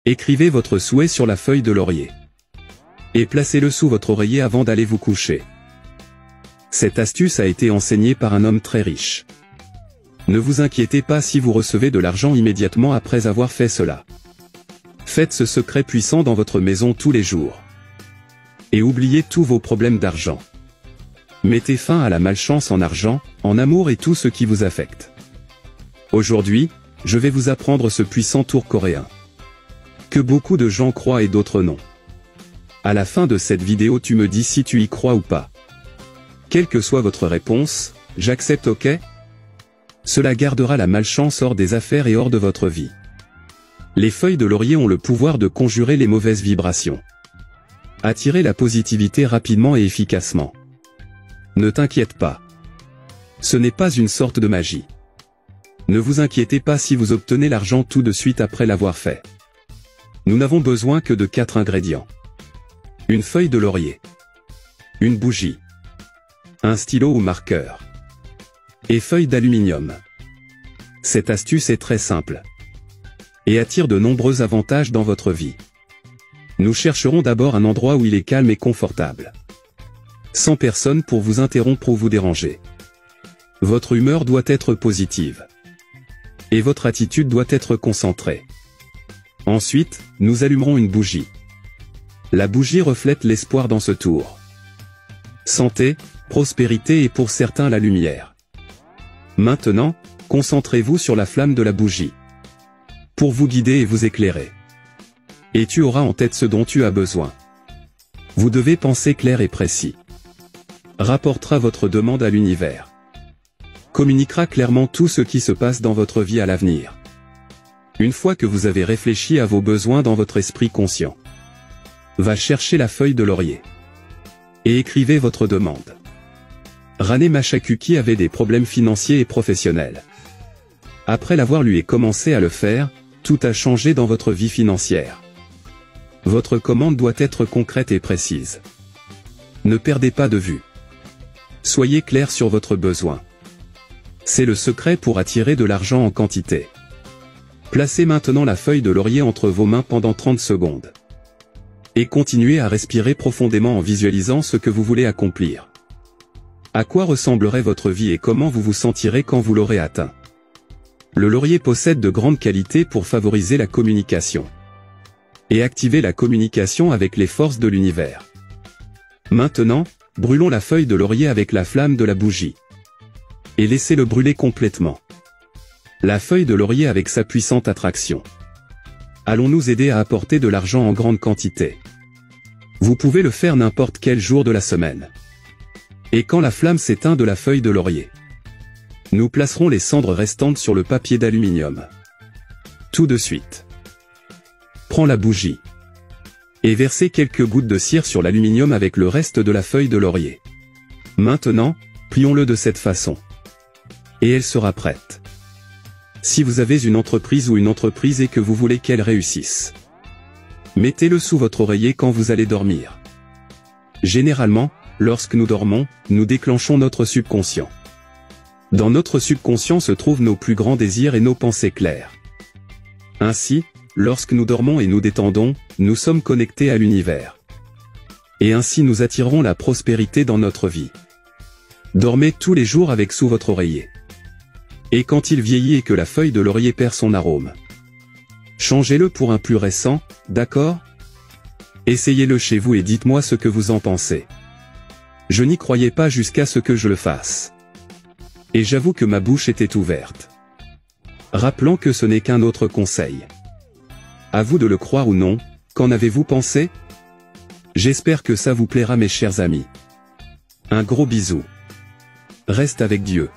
Écrivez votre souhait sur la feuille de laurier. Et placez-le sous votre oreiller avant d'aller vous coucher. Cette astuce a été enseignée par un homme très riche. Ne vous inquiétez pas si vous recevez de l'argent immédiatement après avoir fait cela. Faites ce secret puissant dans votre maison tous les jours. Et oubliez tous vos problèmes d'argent. Mettez fin à la malchance en argent, en amour et tout ce qui vous affecte. Aujourd'hui, je vais vous apprendre ce puissant tour coréen. Que beaucoup de gens croient et d'autres non. À la fin de cette vidéo tu me dis si tu y crois ou pas. Quelle que soit votre réponse, j'accepte OK? Cela gardera la malchance hors des affaires et hors de votre vie. Les feuilles de laurier ont le pouvoir de conjurer les mauvaises vibrations. Attirer la positivité rapidement et efficacement. Ne t'inquiète pas. Ce n'est pas une sorte de magie. Ne vous inquiétez pas si vous obtenez l'argent tout de suite après l'avoir fait. Nous n'avons besoin que de 4 ingrédients. Une feuille de laurier. Une bougie. Un stylo ou marqueur. Et feuille d'aluminium. Cette astuce est très simple. Et attire de nombreux avantages dans votre vie. Nous chercherons d'abord un endroit où il est calme et confortable. Sans personne pour vous interrompre ou vous déranger. Votre humeur doit être positive. Et votre attitude doit être concentrée. Ensuite, nous allumerons une bougie. La bougie reflète l'espoir dans ce tour. Santé, prospérité et pour certains la lumière. Maintenant, concentrez-vous sur la flamme de la bougie. Pour vous guider et vous éclairer. Et tu auras en tête ce dont tu as besoin. Vous devez penser clair et précis. Rapportera votre demande à l'univers. Communiquera clairement tout ce qui se passe dans votre vie à l'avenir. Une fois que vous avez réfléchi à vos besoins dans votre esprit conscient, va chercher la feuille de laurier. Et écrivez votre demande. Rane Machakuki avait des problèmes financiers et professionnels. Après l'avoir lu et commencé à le faire, tout a changé dans votre vie financière. Votre commande doit être concrète et précise. Ne perdez pas de vue. Soyez clair sur votre besoin. C'est le secret pour attirer de l'argent en quantité. Placez maintenant la feuille de laurier entre vos mains pendant 30 secondes. Et continuez à respirer profondément en visualisant ce que vous voulez accomplir. À quoi ressemblerait votre vie et comment vous vous sentirez quand vous l'aurez atteint? Le laurier possède de grandes qualités pour favoriser la communication. Et activer la communication avec les forces de l'univers. Maintenant, brûlons la feuille de laurier avec la flamme de la bougie. Et laissez-le brûler complètement. La feuille de laurier avec sa puissante attraction. Allons nous aider à apporter de l'argent en grande quantité. Vous pouvez le faire n'importe quel jour de la semaine. Et quand la flamme s'éteint de la feuille de laurier, nous placerons les cendres restantes sur le papier d'aluminium. Tout de suite. Prends la bougie. Et versez quelques gouttes de cire sur l'aluminium avec le reste de la feuille de laurier. Maintenant, plions-le de cette façon. Et elle sera prête. Si vous avez une entreprise ou une entreprise et que vous voulez qu'elle réussisse, mettez-le sous votre oreiller quand vous allez dormir. Généralement, lorsque nous dormons, nous déclenchons notre subconscient. Dans notre subconscient se trouvent nos plus grands désirs et nos pensées claires. Ainsi, lorsque nous dormons et nous détendons, nous sommes connectés à l'univers. Et ainsi nous attirerons la prospérité dans notre vie. Dormez tous les jours avec sous votre oreiller. Et quand il vieillit et que la feuille de laurier perd son arôme, changez-le pour un plus récent, d'accord? Essayez-le chez vous et dites-moi ce que vous en pensez. Je n'y croyais pas jusqu'à ce que je le fasse. Et j'avoue que ma bouche était ouverte. Rappelons que ce n'est qu'un autre conseil. À vous de le croire ou non, qu'en avez-vous pensé? J'espère que ça vous plaira mes chers amis. Un gros bisou. Reste avec Dieu.